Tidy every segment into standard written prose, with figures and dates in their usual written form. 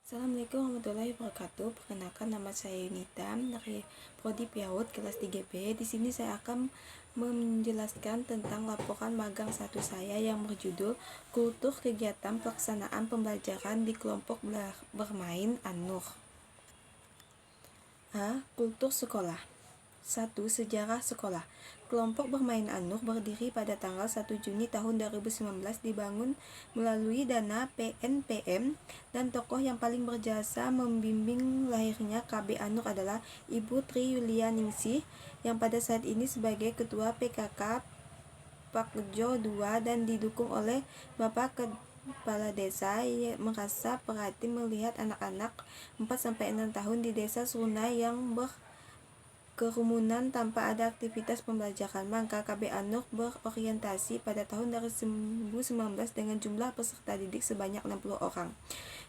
Assalamualaikum warahmatullahi wabarakatuh. Perkenalkan, nama saya Yunita dari Prodi PAUD kelas 3B. Di sini saya akan menjelaskan tentang laporan magang 1 saya yang berjudul Kultur Kegiatan Pelaksanaan Pembelajaran di Kelompok Bermain An-Nur. Kultur sekolah. 1. Sejarah sekolah. Kelompok Bermain An-Nur berdiri pada tanggal 1 Juni tahun 2019, dibangun melalui dana PNPM, dan tokoh yang paling berjasa membimbing lahirnya KB An-Nur adalah Ibu Tri Yulia Ningsih, yang pada saat ini sebagai Ketua PKK Pakjo II dan didukung oleh Bapak Kepala Desa yang merasa prihatin melihat anak-anak 4-6 tahun di Desa Sunai yang kerumunan tanpa ada aktivitas pembelajaran. Maka KB An-Nur berorientasi pada tahun 2019 dengan jumlah peserta didik sebanyak 60 orang.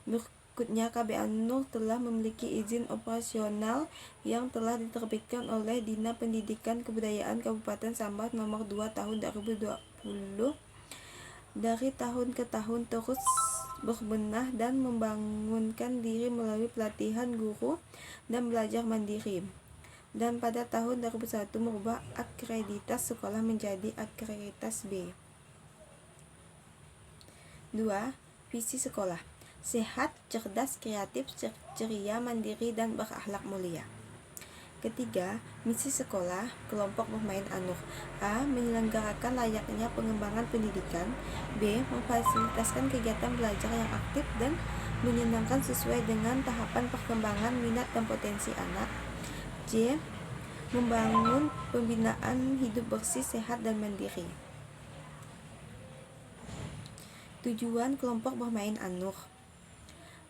Berikutnya, KB An-Nur telah memiliki izin operasional yang telah diterbitkan oleh Dinas Pendidikan Kebudayaan Kabupaten Sambas nomor 2 tahun 2020. Dari tahun ke tahun terus berbenah dan membangunkan diri melalui pelatihan guru dan belajar mandiri. Dan pada tahun 2001 merubah akreditas sekolah menjadi akreditas B. 2. Visi sekolah. Sehat, cerdas, kreatif, ceria, mandiri, dan berakhlak mulia. Ketiga, misi sekolah kelompok bermain An-Nur. A. Menyelenggarakan layaknya pengembangan pendidikan. B. Memfasilitasikan kegiatan belajar yang aktif dan menyenangkan sesuai dengan tahapan perkembangan minat dan potensi anak. C. Membangun pembinaan hidup bersih, sehat, dan mandiri. Tujuan kelompok bermain An-Nur.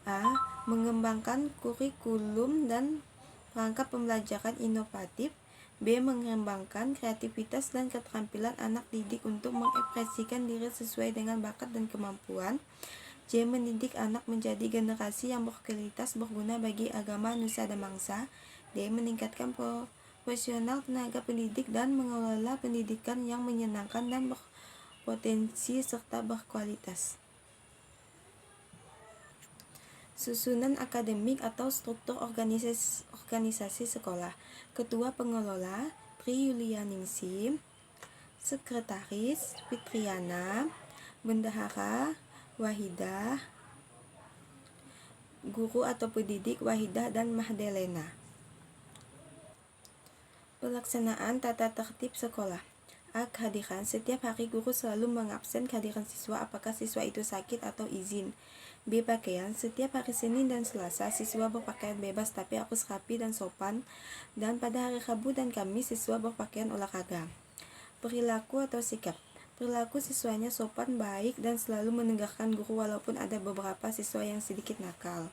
A. Mengembangkan kurikulum dan perangkat pembelajaran inovatif. B. Mengembangkan kreativitas dan keterampilan anak didik untuk mengekspresikan diri sesuai dengan bakat dan kemampuan. C. Mendidik anak menjadi generasi yang berkualitas, berguna bagi agama, nusa, dan bangsa. D. Meningkatkan profesional tenaga pendidik dan mengelola pendidikan yang menyenangkan dan berpotensi serta berkualitas. Susunan akademik atau struktur organisasi sekolah. Ketua Pengelola Tri Yulia Ningsih, Sekretaris Fitriana, Bendahara Wahidah, Guru atau pendidik Wahidah dan Mahdelena. Pelaksanaan tata tertib sekolah. A. Kehadiran. Setiap hari guru selalu mengabsen kehadiran siswa apakah siswa itu sakit atau izin. B. Pakaian. Setiap hari Senin dan Selasa siswa berpakaian bebas tapi harus rapi dan sopan, dan pada hari Rabu dan Kamis siswa berpakaian olahraga. Perilaku atau sikap. Perilaku siswanya sopan, baik, dan selalu mendengarkan guru walaupun ada beberapa siswa yang sedikit nakal.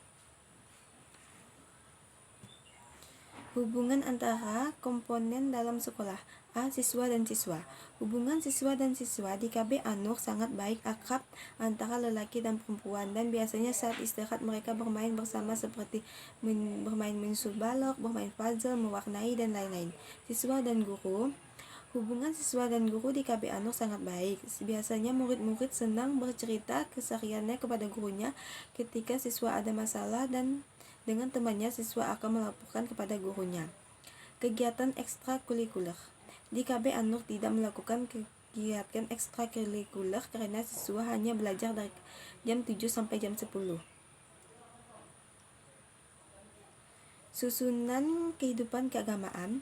Hubungan antara komponen dalam sekolah. A. Siswa dan siswa. Hubungan siswa dan siswa di KB An-Nur sangat baik, akrab antara lelaki dan perempuan, dan biasanya saat istirahat mereka bermain bersama seperti bermain menyusul balok, bermain puzzle, mewarnai, dan lain-lain. Siswa dan guru. Hubungan siswa dan guru di KB An-Nur sangat baik. Biasanya murid-murid senang bercerita kesehariannya kepada gurunya. Ketika siswa ada masalah dan dengan temannya, siswa akan melaporkan kepada gurunya. Kegiatan ekstrakurikuler. Di KB An-Nur tidak melakukan kegiatan ekstrakurikuler karena siswa hanya belajar dari jam 7 sampai jam 10. Susunan kehidupan keagamaan.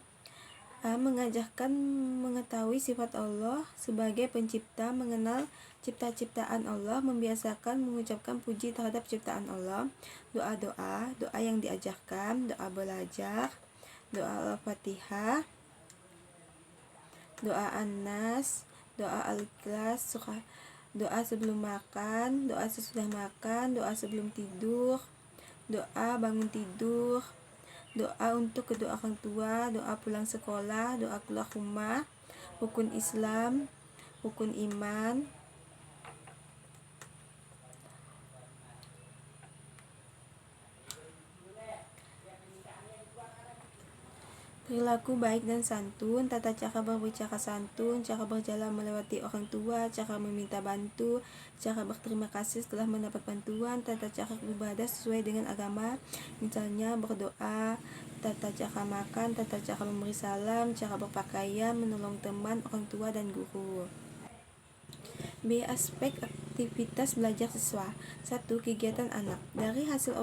A. Mengajarkan mengetahui sifat Allah sebagai pencipta, mengenal cipta-ciptaan Allah, membiasakan mengucapkan puji terhadap ciptaan Allah, doa-doa yang diajarkan, doa belajar, doa Al-Fatihah, doa An-Nas, doa Al-Ikhlas, doa sebelum makan, doa sesudah makan, doa sebelum tidur, doa bangun tidur, doa untuk kedua orang tua, doa pulang sekolah, doa keluar rumah, rukun Islam, rukun iman. Perilaku baik dan santun, tata cara berbicara santun, cara berjalan melewati orang tua, cara meminta bantu, cara berterima kasih setelah mendapat bantuan, tata cara beribadah sesuai dengan agama, misalnya berdoa, tata cara makan, tata cara memberi salam, cara berpakaian, menolong teman, orang tua, dan guru. B. Aspek aktivitas belajar siswa. 1. Kegiatan anak. Dari hasil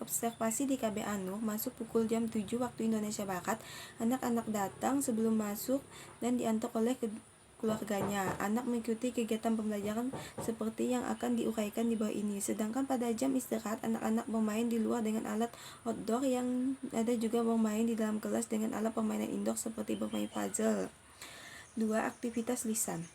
observasi di KB Anur, masuk pukul jam 7 waktu Indonesia Barat, anak-anak datang sebelum masuk dan diantar oleh keluarganya. Anak mengikuti kegiatan pembelajaran seperti yang akan diuraikan di bawah ini. Sedangkan pada jam istirahat, anak-anak bermain di luar dengan alat outdoor, yang ada juga bermain di dalam kelas dengan alat permainan indoor seperti bermain puzzle. 2. Aktivitas lisan.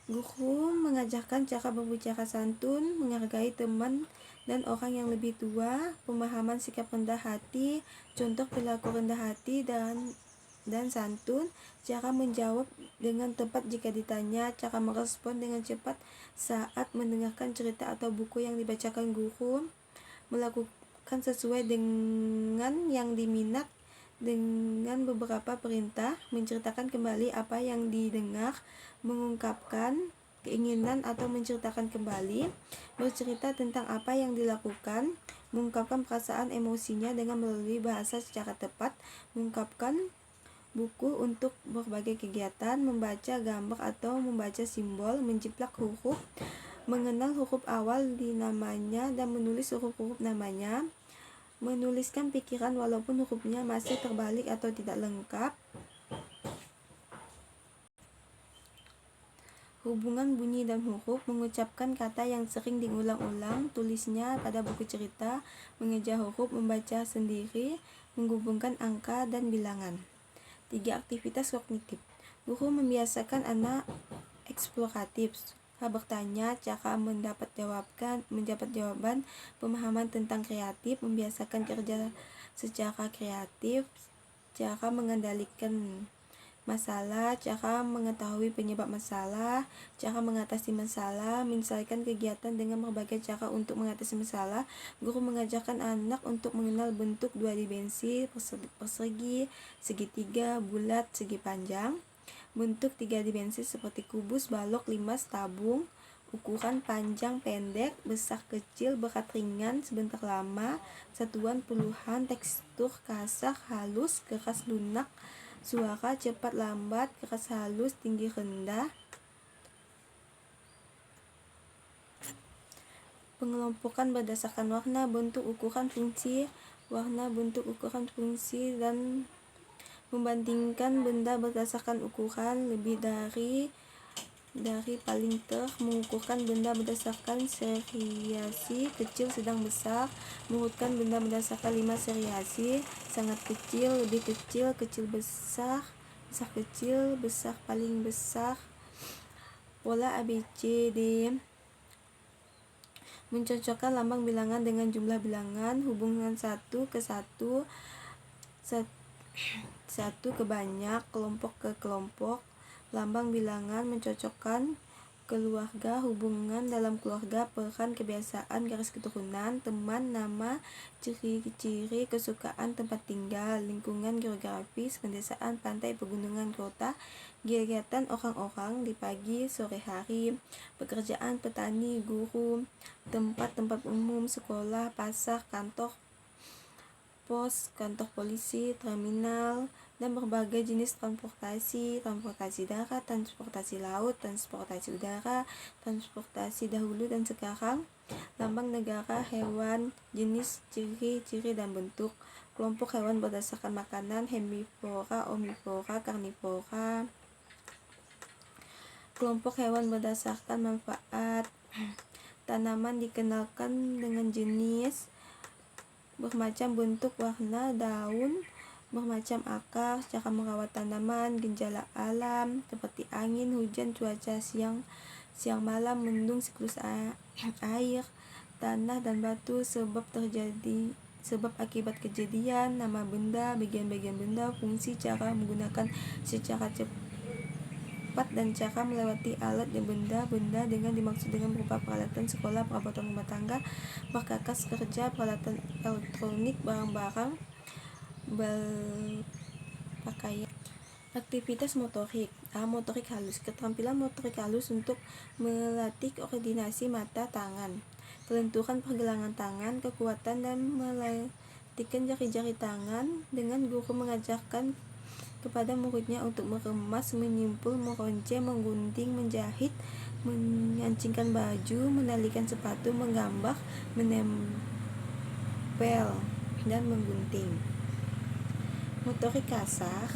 Guru mengajarkan cara berbicara santun, menghargai teman dan orang yang lebih tua, pemahaman sikap rendah hati, contoh perilaku rendah hati dan santun, cara menjawab dengan tepat jika ditanya, cara merespon dengan cepat saat mendengarkan cerita atau buku yang dibacakan guru, melakukan sesuai dengan yang diminat dengan beberapa perintah, menceritakan kembali apa yang didengar, mengungkapkan keinginan atau menceritakan kembali, bercerita tentang apa yang dilakukan, mengungkapkan perasaan emosinya dengan melalui bahasa secara tepat, mengungkapkan buku untuk berbagai kegiatan, membaca gambar atau membaca simbol, menjiplak huruf, mengenal huruf awal di namanya dan menulis huruf-huruf namanya, menuliskan pikiran walaupun hurufnya masih terbalik atau tidak lengkap. Hubungan bunyi dan huruf, mengucapkan kata yang sering diulang-ulang, tulisnya pada buku cerita, mengeja huruf, membaca sendiri, menghubungkan angka dan bilangan. 3. Aktivitas kognitif. Guru membiasakan anak eksploratif, bertanya, cara mendapat jawaban, pemahaman tentang kreatif, membiasakan kerja secara kreatif, cara mengendalikan masalah, cara mengetahui penyebab masalah, cara mengatasi masalah, menyelesaikan kegiatan dengan berbagai cara untuk mengatasi masalah. Guru mengajarkan anak untuk mengenal bentuk dua dimensi, persegi, segitiga, bulat, segi panjang. Bentuk tiga dimensi seperti kubus, balok, limas, tabung, ukuran panjang pendek, besar kecil, berat ringan, sebentar lama, satuan puluhan, tekstur kasar halus, keras lunak, suara cepat lambat, keras halus, tinggi rendah. Pengelompokan berdasarkan warna, bentuk, ukuran, fungsi, dan membandingkan benda berdasarkan ukuran, lebih dari paling mengukurkan benda berdasarkan seriasi, kecil, sedang, besar, mengurutkan benda berdasarkan 5 seriasi, sangat kecil, lebih kecil, kecil, besar, besar kecil, besar paling besar, pola ABCD, mencocokkan lambang bilangan dengan jumlah bilangan, hubungan 1 ke 1, 1 ke banyak, kelompok ke kelompok, lambang bilangan, mencocokkan keluarga, hubungan dalam keluarga, peran, kebiasaan, garis keturunan, teman, nama, ciri-ciri, kesukaan, tempat tinggal, lingkungan geografis, pedesaan, pantai, pegunungan, kota, kegiatan orang-orang di pagi, sore hari, pekerjaan, petani, guru, tempat-tempat umum, sekolah, pasar, kantor pos, kantor polisi, terminal, dan berbagai jenis transportasi darat, transportasi laut, transportasi udara, transportasi dahulu dan sekarang, lambang negara, hewan, jenis, ciri-ciri dan bentuk, kelompok hewan berdasarkan makanan, herbivora, omnivora, karnivora, kelompok hewan berdasarkan manfaat, tanaman dikenalkan dengan jenis, bermacam bentuk, warna, daun, bermacam akar, cara merawat tanaman, gejala alam seperti angin, hujan, cuaca siang malam, mendung, siklus air, tanah dan batu, sebab akibat kejadian, nama benda, bagian-bagian benda, fungsi, cara menggunakan secara cepat dan cara melewati alat dan benda dengan dimaksud dengan berupa peralatan sekolah, perabotan rumah tangga, perkakas kerja, peralatan elektronik, barang-barang, pakaian. Aktivitas motorik. Motorik halus. Keterampilan motorik halus untuk melatih koordinasi mata tangan, kelenturan pergelangan tangan, kekuatan dan melatihkan jari-jari tangan dengan guru mengajarkan kepada muridnya untuk mengemas, menyimpul, meronce, menggunting, menjahit, menyancingkan baju, menalikan sepatu, menggambar, menempel, dan menggunting. Motorik kasar.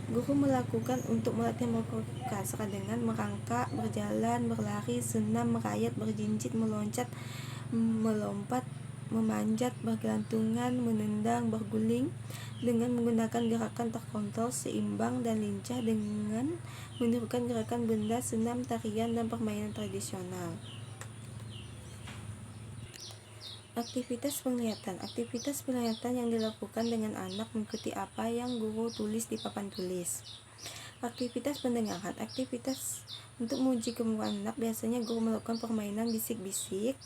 Guru melakukan untuk melatih motorik kasar dengan merangkak, berjalan, berlari, senam, merayap, berjinjit, meloncat, melompat, memanjat, bergelantungan, menendang, berguling dengan menggunakan gerakan terkontrol, seimbang, dan lincah dengan menirukan gerakan benda, senam, tarian, dan permainan tradisional. Aktivitas penglihatan. Aktivitas penglihatan yang dilakukan dengan anak mengikuti apa yang guru tulis di papan tulis. Aktivitas pendengaran. Aktivitas untuk menguji kemampuan anak, biasanya guru melakukan permainan bisik-bisik.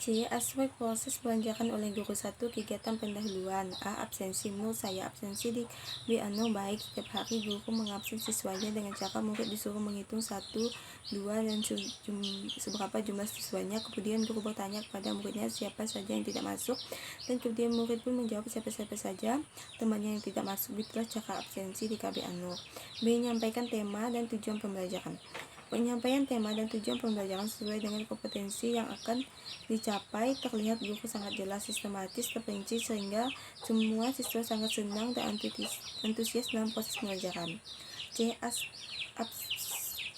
C. Aspek proses pembelajaran oleh guru. 1. Kegiatan pendahuluan. A. Absensi. Menurut saya, absensi di B0 baik. Setiap hari guru mengabsen siswanya dengan cara murid disuruh menghitung 1, 2, dan seberapa jumlah siswanya. Kemudian guru bertanya kepada muridnya siapa saja yang tidak masuk, dan kemudian murid pun menjawab siapa-siapa saja temannya yang tidak masuk. Itulah cara absensi di KB0. B. Menyampaikan tema dan tujuan pembelajaran. Penyampaian tema dan tujuan pembelajaran sesuai dengan kompetensi yang akan dicapai terlihat guru sangat jelas, sistematis, terperinci sehingga semua siswa sangat senang dan antusias dalam proses pembelajaran. C.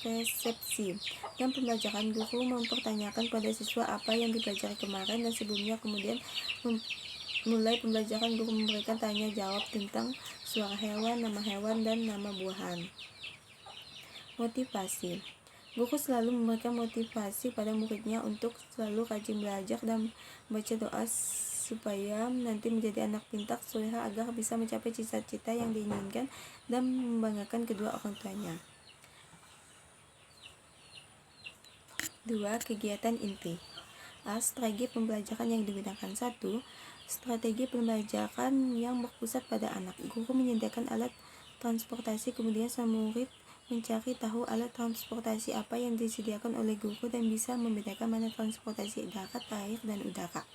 Persepsi dan pembelajaran. Guru mempertanyakan pada siswa apa yang dipelajari kemarin dan sebelumnya, kemudian mulai pembelajaran guru memberikan tanya jawab tentang suara hewan, dan nama buahan. Motivasi. Guru selalu memberikan motivasi pada muridnya untuk selalu rajin belajar dan membaca doa supaya nanti menjadi anak pintar soleha agar bisa mencapai cita-cita yang diinginkan dan membanggakan kedua orang tuanya. 2. Kegiatan inti. A. Strategi pembelajaran yang digunakan. 1. Strategi pembelajaran yang berpusat pada anak. Guru menyediakan alat transportasi, kemudian sang murid mencari tahu alat transportasi apa yang disediakan oleh guru dan bisa membedakan mana transportasi darat, air, dan udara.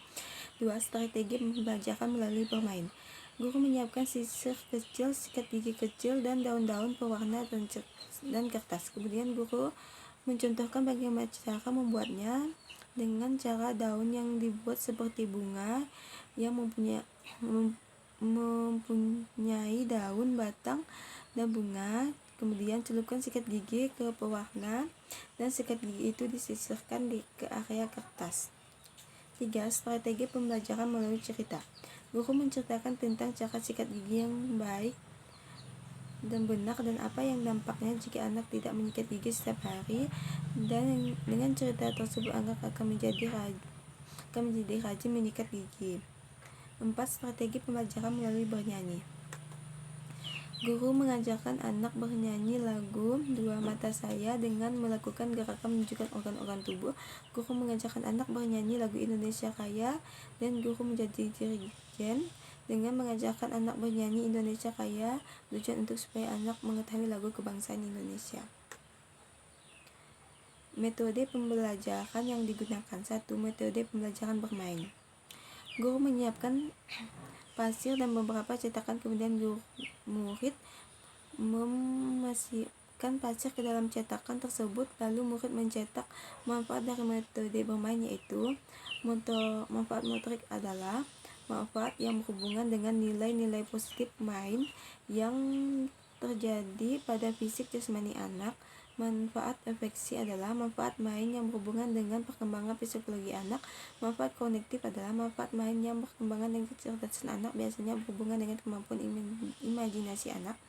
2. Strategi pembelajaran melalui bermain. Guru menyiapkan sisir kecil, sikat gigi kecil, dan daun-daun pewarna dan kertas. Kemudian guru mencontohkan bagaimana cara membuatnya dengan cara daun yang dibuat seperti bunga yang mempunyai daun, batang, dan bunga. Kemudian celupkan sikat gigi ke pewarna dan sikat gigi itu disisirkan ke area kertas. 3. Strategi pembelajaran melalui cerita. Guru menceritakan tentang cara sikat gigi yang baik dan benar dan apa yang dampaknya jika anak tidak menyikat gigi setiap hari, dan dengan cerita tersebut anak akan menjadi rajin menyikat gigi. 4. Strategi pembelajaran melalui bernyanyi. Guru mengajarkan anak bernyanyi lagu Dua Mata Saya dengan melakukan gerakan menunjukkan organ-organ tubuh. Guru mengajarkan anak bernyanyi lagu Indonesia Raya, dan guru menjadi dirigen dengan mengajarkan anak bernyanyi Indonesia Raya, tujuan untuk supaya anak mengetahui lagu kebangsaan Indonesia. Metode pembelajaran yang digunakan. 1. Metode pembelajaran bermain. Guru menyiapkan pasir dan beberapa cetakan, kemudian murid memasukkan pasir ke dalam cetakan tersebut, lalu murid mencetak. Manfaat dari metode bermain yaitu manfaat motorik adalah manfaat yang berhubungan dengan nilai-nilai positif main yang terjadi pada fisik jasmani anak. Manfaat afeksi adalah manfaat main yang berhubungan dengan perkembangan psikologi anak. Manfaat kognitif adalah manfaat main yang berkembang dengan kecerdasan anak, biasanya berhubungan dengan kemampuan imajinasi anak.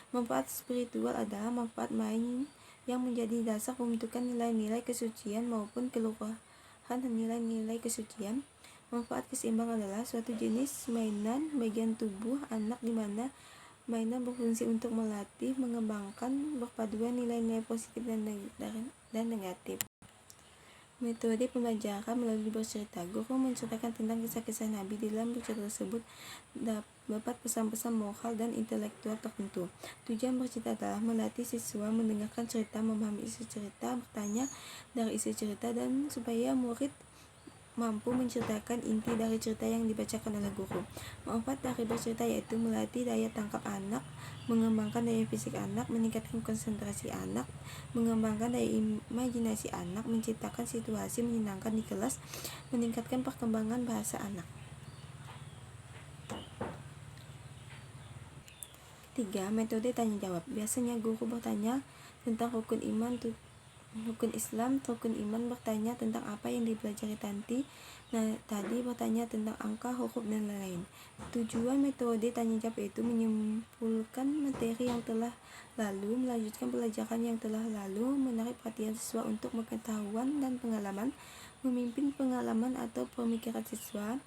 Manfaat spiritual adalah manfaat main yang menjadi dasar pembentukan nilai-nilai kesucian maupun keluhuran nilai-nilai kesucian. Manfaat keseimbang adalah suatu jenis mainan bagian tubuh anak di mana mainan berfungsi untuk melatih, mengembangkan perpaduan nilai-nilai positif dan negatif. Metode pembelajaran melalui bercerita. Guru menceritakan tentang kisah-kisah Nabi. Di dalam bercerita tersebut dapat pesan-pesan moral dan intelektual tertentu. Tujuan bercerita adalah melatih siswa mendengarkan cerita, memahami isi cerita, bertanya dari isi cerita, dan supaya murid mampu menceritakan inti dari cerita yang dibacakan oleh guru. Manfaat dari bercerita yaitu melatih daya tangkap anak, mengembangkan daya fisik anak, meningkatkan konsentrasi anak, mengembangkan daya imajinasi anak, menciptakan situasi menyenangkan di kelas, meningkatkan perkembangan bahasa anak. 3. Metode tanya jawab. Biasanya guru bertanya tentang rukun iman, rukun Islam, rukun iman, bertanya tentang apa yang dipelajari tadi bertanya tentang angka, huruf, dan lain-lain. Tujuan metode tanya jawab itu menyimpulkan materi yang telah lalu, melanjutkan pelajaran yang telah lalu, menarik perhatian siswa untuk pengetahuan dan pengalaman, memimpin pengalaman atau pemikiran siswa,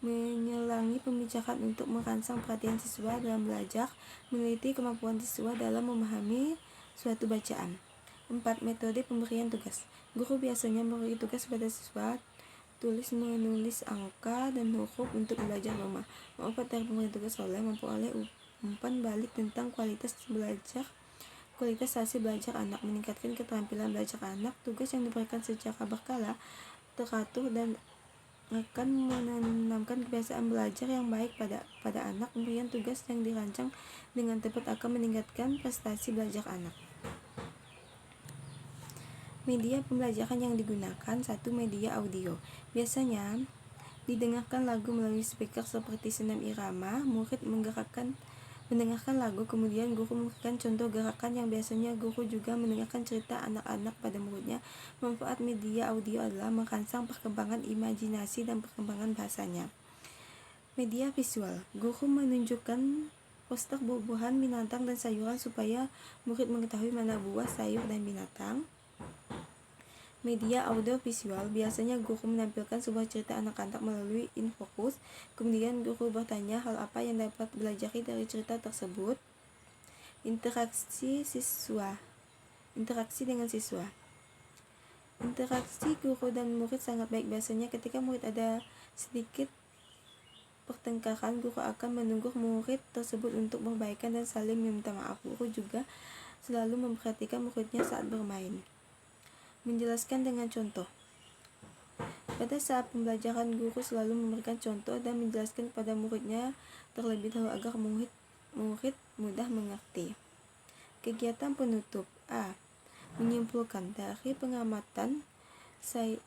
menyelangi pembicaraan untuk merangsang perhatian siswa dalam belajar, meneliti kemampuan siswa dalam memahami suatu bacaan. 4. Metode pemberian tugas. Guru biasanya memberi tugas pada siswa menulis angka dan huruf untuk belajar rumah. Manfaat dari pemberian tugas memperoleh umpan balik tentang kualitas hasil belajar anak, meningkatkan keterampilan belajar anak. Tugas yang diberikan secara berkala, teratur, dan akan menanamkan kebiasaan belajar yang baik pada anak. Pemberian tugas yang dirancang dengan tepat akan meningkatkan prestasi belajar anak. Media pembelajaran yang digunakan. 1. Media audio. Biasanya didengarkan lagu melalui speaker seperti senam irama. Murid mendengarkan lagu, kemudian guru memberikan contoh gerakan yang biasanya guru juga mendengarkan cerita anak-anak pada muridnya. Manfaat media audio adalah merangsang perkembangan imajinasi dan perkembangan bahasanya. Media visual. Guru menunjukkan poster buah-buahan, binatang, dan sayuran supaya murid mengetahui mana buah, sayur, dan binatang. Media audiovisual. Biasanya guru menampilkan sebuah cerita anak-anak melalui infokus, kemudian guru bertanya hal apa yang dapat belajar dari cerita tersebut. Interaksi dengan siswa. Interaksi guru dan murid sangat baik. Biasanya ketika murid ada sedikit pertengkaran, guru akan menunggu murid tersebut untuk berbaikan dan saling meminta maaf. Guru juga selalu memperhatikan muridnya saat bermain. Menjelaskan dengan contoh. Pada saat pembelajaran, guru selalu memberikan contoh dan menjelaskan kepada muridnya terlebih dahulu agar murid mudah mengerti. Kegiatan penutup. A. Menyimpulkan. Dari pengamatan saya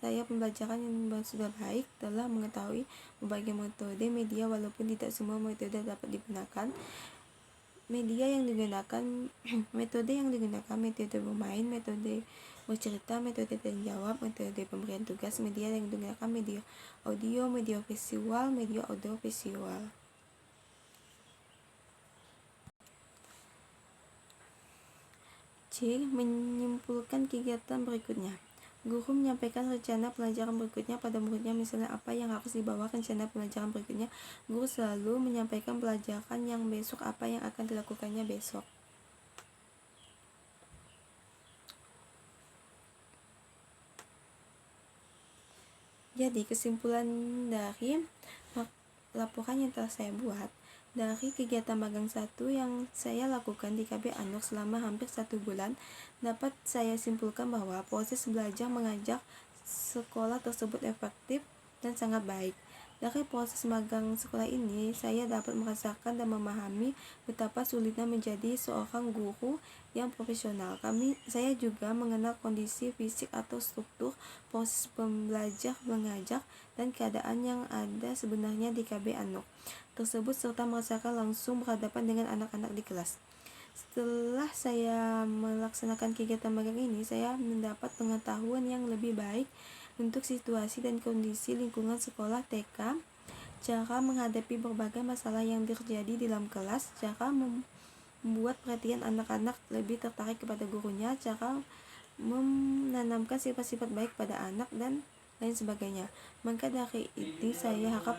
pembelajaran yang sudah baik telah mengetahui berbagai metode media, walaupun tidak semua metode dapat digunakan. Media yang digunakan, metode bermain, metode bercerita, metode tanya jawab, metode pemberian tugas. Media yang digunakan media audio, media visual, media audiovisual. C. Menyimpulkan kegiatan berikutnya. Guru menyampaikan rencana pelajaran berikutnya pada muridnya, misalnya apa yang harus dibawa rencana pelajaran berikutnya. Guru selalu menyampaikan pelajaran yang besok, apa yang akan dilakukannya besok. Jadi kesimpulan dari laporan yang telah saya buat, dari kegiatan magang 1 yang saya lakukan di KB Anur selama hampir 1 bulan, dapat saya simpulkan bahwa proses belajar mengajar sekolah tersebut efektif dan sangat baik. Dari proses magang sekolah ini, saya dapat merasakan dan memahami betapa sulitnya menjadi seorang guru yang profesional. Saya juga mengenal kondisi fisik atau struktur proses pembelajar mengajar dan keadaan yang ada sebenarnya di KB Anur tersebut, serta merasakan langsung berhadapan dengan anak-anak di kelas. Setelah saya melaksanakan kegiatan magang ini, saya mendapat pengetahuan yang lebih baik untuk situasi dan kondisi lingkungan sekolah TK, cara menghadapi berbagai masalah yang terjadi di dalam kelas, cara membuat perhatian anak-anak lebih tertarik kepada gurunya, cara menanamkan sifat-sifat baik pada anak, dan lain sebagainya. Maka dari itu saya harap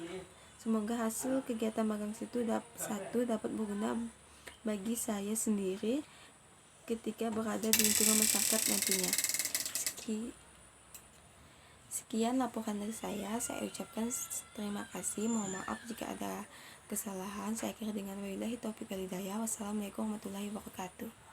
semoga hasil kegiatan magang itu dapat berguna bagi saya sendiri ketika berada di lingkungan masyarakat nantinya. Sekian laporan dari saya ucapkan terima kasih, mohon maaf jika ada kesalahan. Saya akhiri dengan wabillahi taufiq wal hidayah. Wassalamualaikum warahmatullahi wabarakatuh.